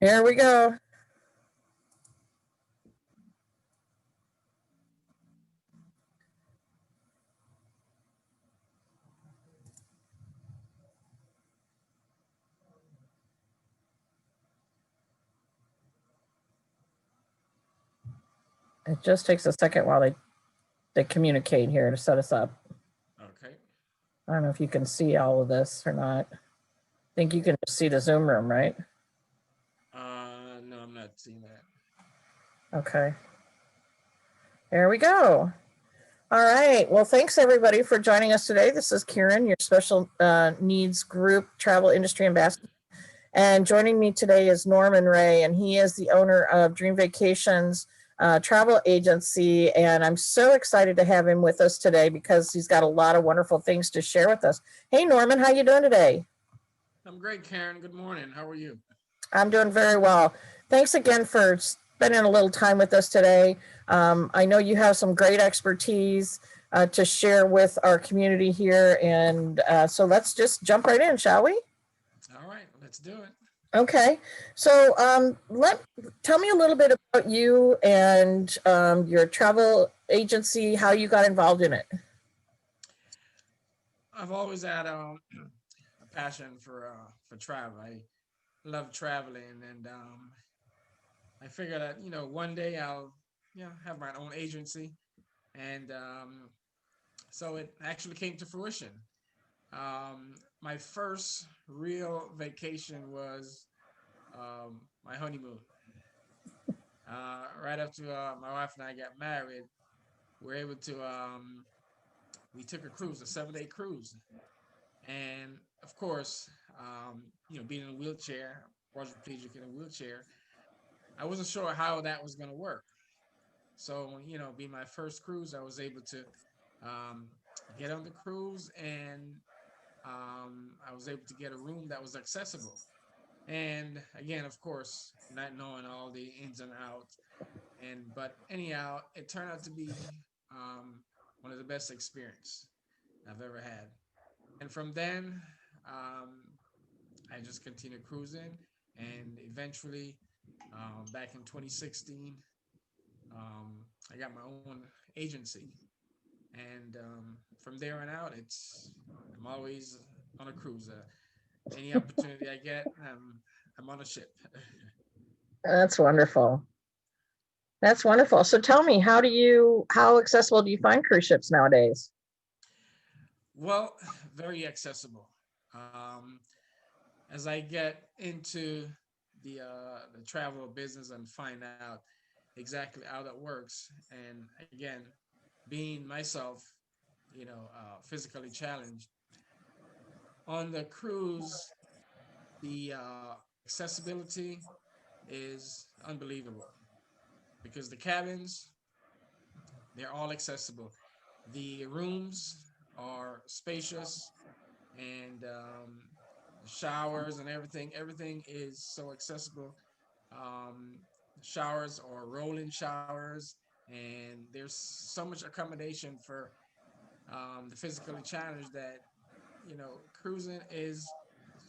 Here we go. It just takes a second while they communicate here to set us up. Okay. I don't know if you can see all of this or not. I think you can just see the Zoom room, right? No, I'm not seeing that. Okay. There we go. All right. Well, thanks everybody for joining us today. This is Karen, your special needs group travel industry ambassador. And joining me today is Norman Wray, and he is the owner of Dream Vacations travel agency. And I'm so excited to have him with us today because he's got a lot of wonderful things to share with us. Hey, Norman, how you doing today? I'm great, Karen. Good morning. How are you? I'm doing very well. Thanks again for spending a little time with us today. I know you have some great expertise to share with our community here. And so let's just jump right in, shall we? All right, let's do it. Okay. So tell me a little bit about you and your travel agency, how you got involved in it. I've always had a passion for travel. I love traveling, and I figured that one day I'll have my own agency, and so it actually came to fruition. My first real vacation was my honeymoon. Right after my wife and I got married, we were able to we took a cruise, a 7 day cruise, and of course, being in a wheelchair, quadriplegic in a wheelchair, I wasn't sure how that was going to work. So, being my first cruise, I was able to um, get on the cruise, and I was able to get a room that was accessible. And again, of course, not knowing all the ins and outs, but anyhow, it turned out to be um, one of the best experience I've ever had. And from then, um, I just continued cruising, and eventually, back in 2016, um, I got my own agency, and from there on out, I'm always on a cruise. Any opportunity I get, I'm on a ship. That's wonderful. That's wonderful. So tell me, how accessible do you find cruise ships nowadays? Well, very accessible. Um, as I get into the travel business and find out exactly how that works, and again, being myself, physically challenged on the cruise, the accessibility is unbelievable because the cabins, they're all accessible. The rooms are spacious, and showers and everything is so accessible. um, Showers are rolling showers, and there's so much accommodation for the physically challenged that cruising is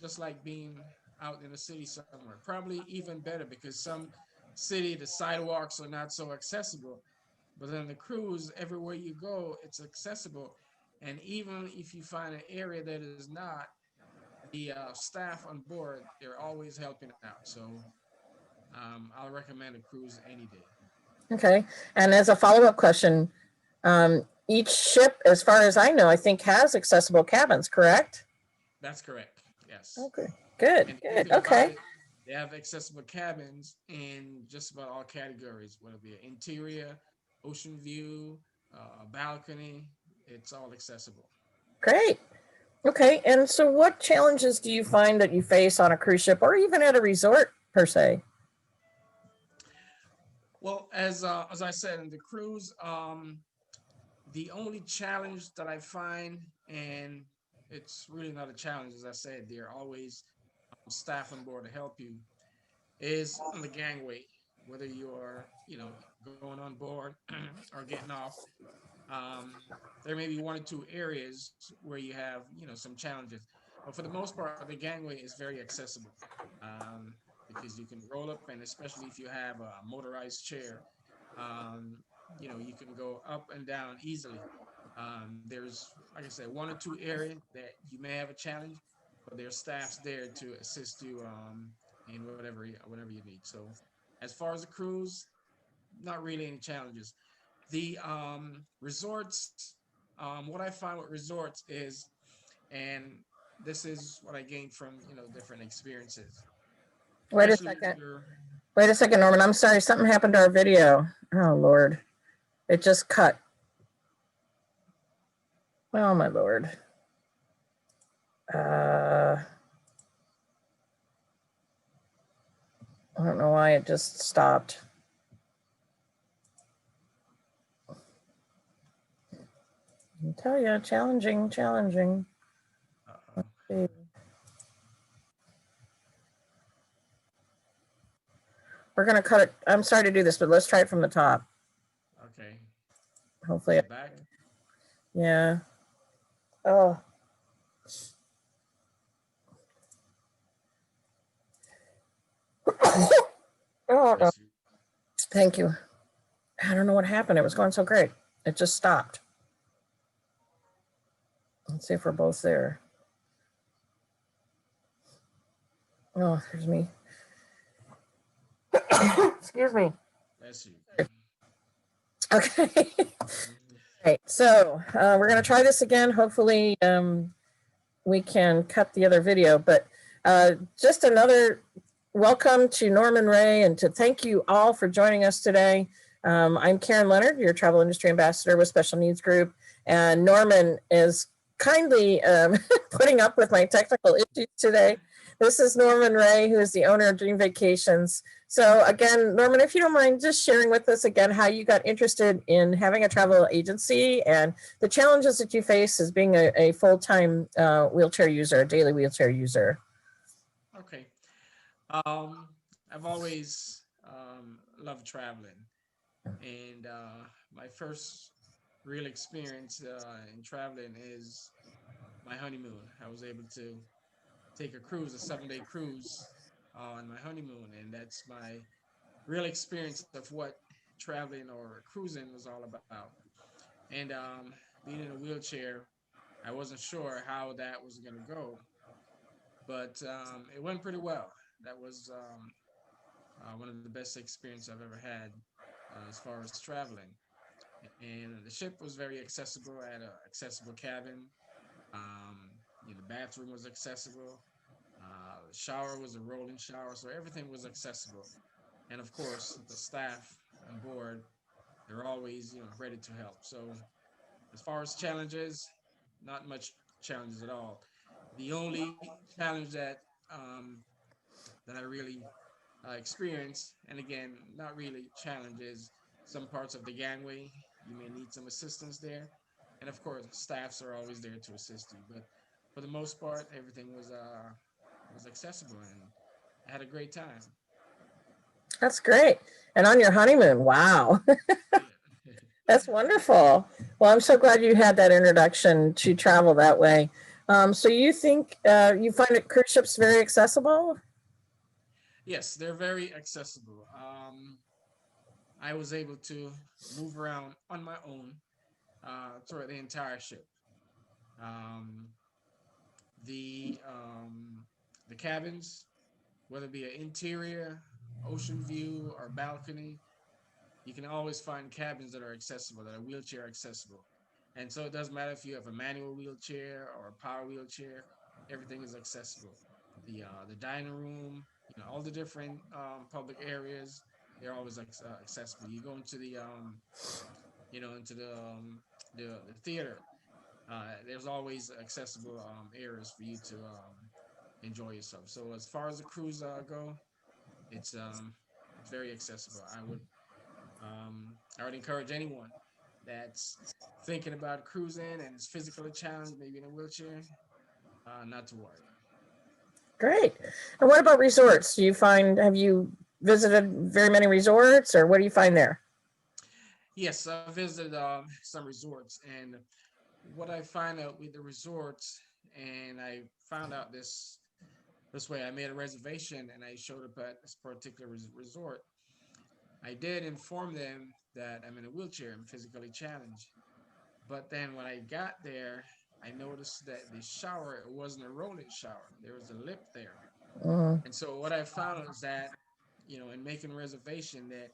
just like being out in the city somewhere, probably even better because some city the sidewalks are not so accessible, but then the cruise, everywhere you go, it's accessible. And even if you find an area that is not, the staff on board, they're always helping out. So I'll recommend a cruise any day. Okay. And as a follow-up question, each ship, as far as I know, I think has accessible cabins, correct? That's correct. Yes. Okay. Good, And the good good. thing about Okay. it, they have accessible cabins in just about all categories, whether it be an interior, ocean view, a balcony. It's all accessible. Great. Okay. And so what challenges do you find that you face on a cruise ship or even at a resort per se? Well, as I said in the cruise, the only challenge that I find, and it's really not a challenge, as I said, there are always staff on board to help you, is on the gangway. Whether you're, going on board or getting off, there may be one or two areas where you have, some challenges. But for the most part, the gangway is very accessible, because because you can roll up, and especially if you have a motorized chair, um, you can go up and down easily. There's, like I said, one or two areas that you may have a challenge, but there's staffs there to assist you in whatever you need. So, as far as the cruise, not really any challenges. The resorts, what I find with resorts is, and this is what I gained from different experiences, Wait a especially if second. you're Wait a second, Norman. I'm sorry. Something happened to our video. Oh, Lord. It just cut. Oh, my Lord. I don't know why it just stopped. I tell you, challenging, challenging. uh, See. We're going to cut it. I'm sorry to do this, but let's try it from the top. okay, Hopefully. is it back? Yeah. Oh. Oh, no. Bless you. Thank you. I don't know what happened. It was going so great. It just stopped. Let's see if we're both there. Oh, here's me. Excuse me. Bless you. Okay. Mhm. Right. So we're going to try this again. Hopefully, we can cut the other video. But just another welcome to Norman Wray, and to thank you all for joining us today. I'm Karen Leonard, your travel industry ambassador with Special Needs Group, and Norman is kindly putting up with my technical issues today. This is Norman Wray, who is the owner of Dream Vacations. So again, Norman, if you don't mind just sharing with us again how you got interested in having a travel agency and the challenges that you face as being a full-time wheelchair user, a daily wheelchair user. Okay. I've always loved traveling, and my first real experience in traveling is my honeymoon. I was able to take a cruise, a 7-day cruise on my honeymoon, and that's my real experience of what traveling or cruising was all about. And being in a wheelchair, I wasn't sure how that was going to go, but it went pretty well. That was one of the best experiences I've ever had as far as traveling. And the ship was very accessible. I had an accessible cabin. Um, the bathroom was accessible. The shower was a rolling shower, so everything was accessible. And of course, the staff on board, they're always ready to help. So as far as challenges, not much challenges at all. The only challenge that I really experienced, and again, not really challenges, some parts of the gangway, you may need some assistance there, and of course, staffs are always there to assist you. But for the most part, everything was accessible, and I had a great time. That's great. And on your honeymoon, wow. Yeah. That's wonderful. Well, I'm so glad you had that introduction to travel that way. So you think you find it cruise ships very accessible? Yes, they're very accessible. I was able to move around on my own throughout the entire ship. Um, the cabins, whether it be an interior, ocean view, or balcony, you can always find cabins that are accessible, that are wheelchair accessible. And so it doesn't matter if you have a manual wheelchair or a power wheelchair, everything is accessible. The dining room, all the different public areas, they're always accessible. You go into the theater, there's always accessible areas for you to enjoy yourself. So as far as the cruise go, it's um, it's very accessible. I would encourage anyone that's thinking about cruising and is physically challenged, maybe in a wheelchair, not to worry. Great. And what about resorts? Have you visited very many resorts, or what do you find there? Yes, I visited some resorts, and what I find out with the resorts, and I found out this This way, I made a reservation and I showed up at this particular resort. I did inform them that I'm in a wheelchair, I'm physically challenged. But then when I got there, I noticed that the shower, it wasn't a rolling shower. There was a lip there. Mm, And so what I found is that, in making a reservation, that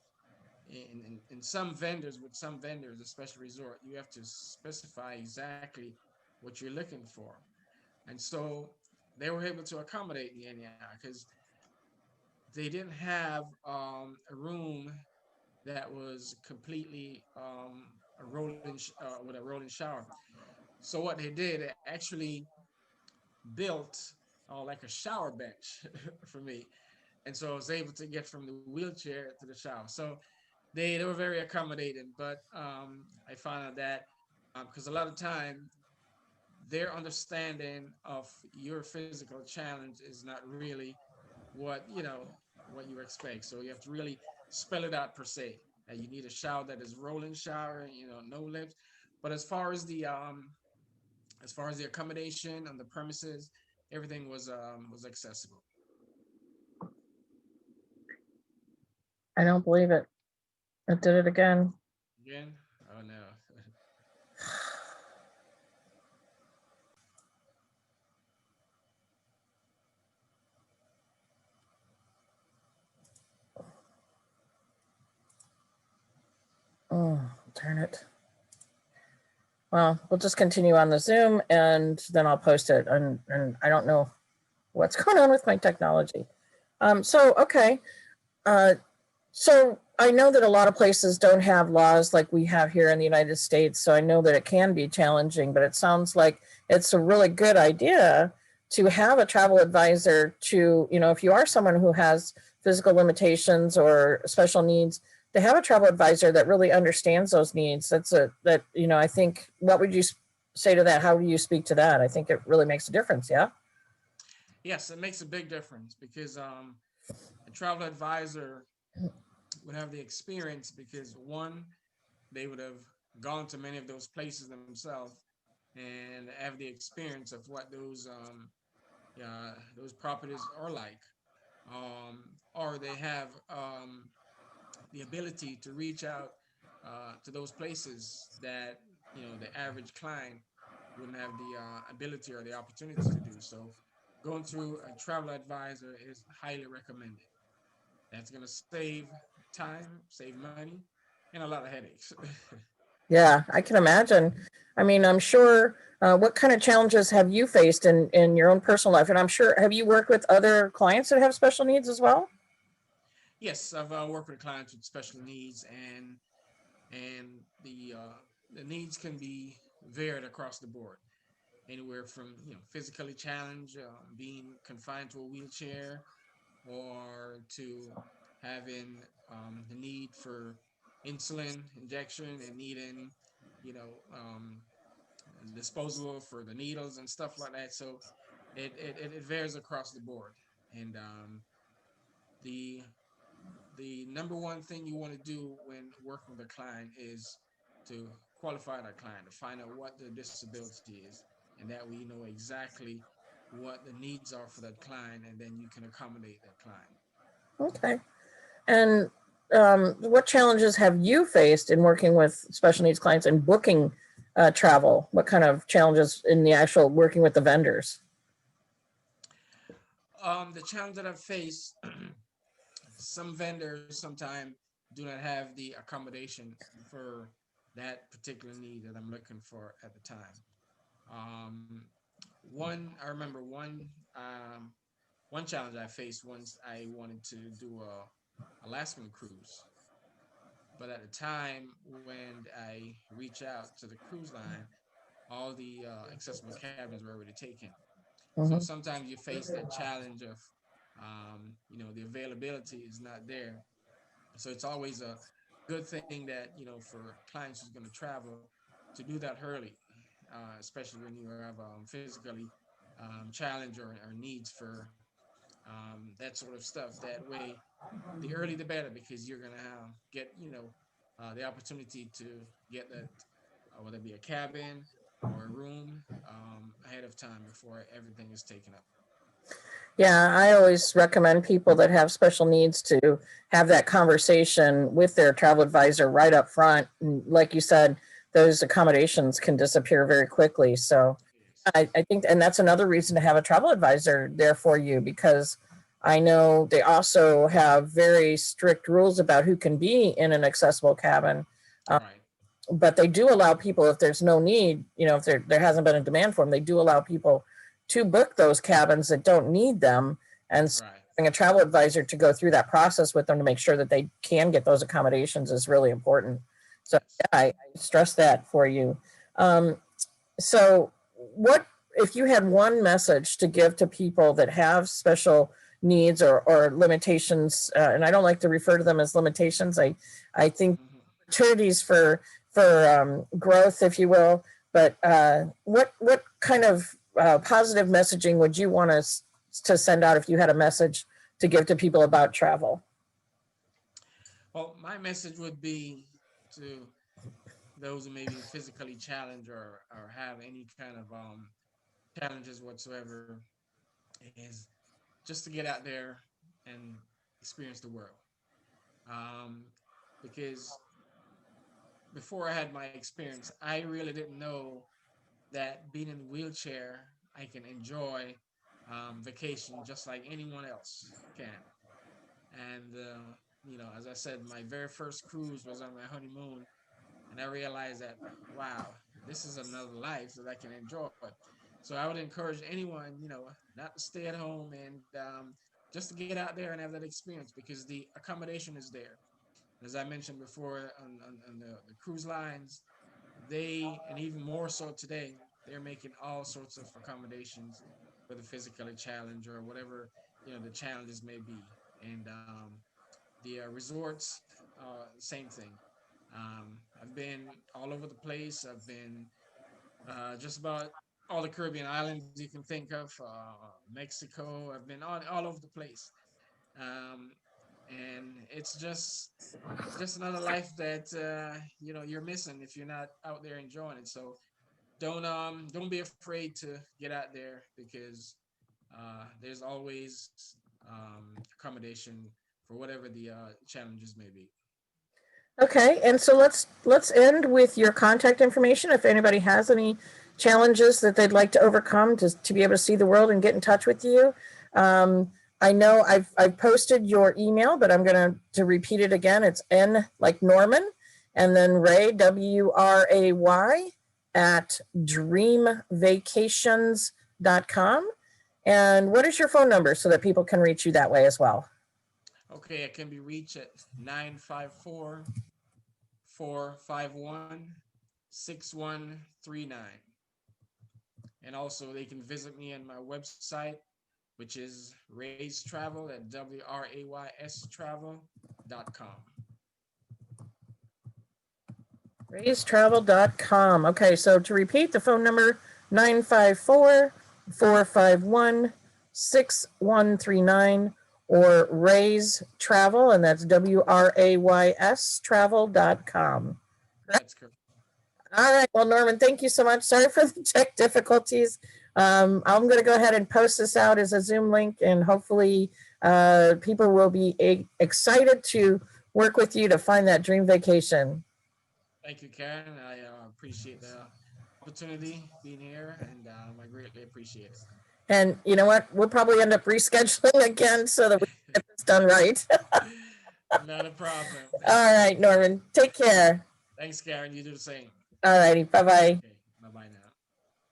in some vendors, with some vendors, especially resort, you have to specify exactly what you're looking for. And so they were able to accommodate me anyhow, because they didn't have a room that was completely with a rolling shower. So what they did, they actually built like a shower bench for me, and so I was able to get from the wheelchair to the shower. So they were very accommodating, but I found out that because a lot of time their understanding of your physical challenge is not really what what you expect. So you have to really spell it out per se. That you need a shower that is rolling shower, no lips. But as far as the accommodation on the premises, everything was accessible. I don't believe it. It did it again. Again, oh no. Oh, darn it. Well, we'll just continue on the Zoom and then I'll post it. And I don't know what's going on with my technology. Okay. Uh, so I know that a lot of places don't have laws like we have here in the United States. So I know that it can be challenging, but it sounds like it's a really good idea to have a travel advisor to, if you are someone who has physical limitations or special needs, to have a travel advisor that really understands those needs. I think, what would you say to that? How do you speak to that? I think it really makes a difference. Yeah. Yes, it makes a big difference because a travel advisor would have the experience because one, they would have gone to many of those places themselves and have the experience of what those properties are like, or they have the ability to reach out to those places that the average client wouldn't have the ability or the opportunity to do. So going through a travel advisor is highly recommended. That's going to save time, save money, and a lot of headaches. Yeah, I can imagine. I mean, I'm sure. What kind of challenges have you faced in your own personal life? And I'm sure, have you worked with other clients that have special needs as well? Yes, I've worked with clients with special needs, and the needs can be varied across the board, anywhere from physically challenged, being confined to a wheelchair, or to having the need for insulin injection and needing you know um, disposable for the needles and stuff like that. So it varies across the board, and the the number one thing you want to do when working with a client is to qualify that client, to find out what their disability is, and that way you know exactly what the needs are for that client, and then you can accommodate that client. Okay. And what challenges have you faced in working with special needs clients and booking travel? What kind of challenges in the actual working with the vendors? The challenge that I've faced, some vendors sometimes do not have the accommodation for that particular need that I'm looking for at the time. Um, I remember one challenge I faced once I wanted to do a Alaskan cruise, but at the time when I reach out to the cruise line, all the accessible cabins were already taken. So Mm-hmm. sometimes you face that challenge of, the availability is not there. So it's always a good thing that for clients who's going to travel to do that early, especially when you have physically challenge or needs for that sort of stuff. That way, the early the better because you're going to get the opportunity to get that, whether it be a cabin or a room, ahead of time before everything is taken up. Yeah, I always recommend people that have special needs to have that conversation with their travel advisor right up front. And like you said, those accommodations can disappear very quickly. So Yes. I think, and that's another reason to have a travel advisor there for you, because I know they also have very strict rules about who can be in an accessible cabin. Uh, Right. but they do allow people, if there's no need, if there hasn't been a demand for them, they do allow people to book those cabins that don't need them. And so Right. having a travel advisor to go through that process with them to make sure that they can get those accommodations is really important. So Yes. yeah, I stress that for you. Um, so what if you had one message to give to people that have special needs or limitations, and I don't like to refer to them as limitations. I think Mhm. opportunities for growth, if you will. But what kind of positive messaging would you want us to send out if you had a message to give to people about travel? Well, my message would be to those who may be physically challenged or have any kind of challenges whatsoever is just to get out there and experience the world. Um, because before I had my experience, I really didn't know that being in a wheelchair, I can enjoy vacation just like anyone else can. And, as I said, my very first cruise was on my honeymoon. And I realized that, wow, this is another life that I can enjoy. So I would encourage anyone, not to stay at home and just to get out there and have that experience because the accommodation is there. As I mentioned before on the cruise lines, and even more so today, they're making all sorts of accommodations for the physically challenged or whatever, the challenges may be. And the resorts, same thing. I've been all over the place. I've been just about all the Caribbean islands you can think of, Mexico. I've been all over the place, um, and it's just another life that you're missing if you're not out there enjoying it. So don't be afraid to get out there because there's always accommodation for whatever the challenges may be. Okay, and so let's end with your contact information. If anybody has any challenges that they'd like to overcome to be able to see the world and get in touch with you. Um, I know I've posted your email, but I'm gonna to repeat it again. It's N like Norman, and then Wray WRAY at dreamvacations.com. And what is your phone number so that people can reach you that way as well? Okay, it can be reached at 954-451-6139. And also they can visit me on my website, which is Ray's Travel at WRAYS Travel.com. RaisTravel.com. Okay, so to repeat the phone number, 954-451-6139, or Raise Travel, and that's WRAYS Travel.com. That's correct. All right. Well, Norman, thank you so much. Sorry for the tech difficulties. I'm going to go ahead and post this out as a Zoom link, and hopefully people will be excited to work with you to find that dream vacation. Thank you, Karen. I appreciate the opportunity being here, and I greatly appreciate it. And you know what? We'll probably end up rescheduling again so that we can get this done right. Not a problem. All right, Norman. Take care. Thanks, Karen. You do the same. All righty. Bye bye. Okay, bye bye now.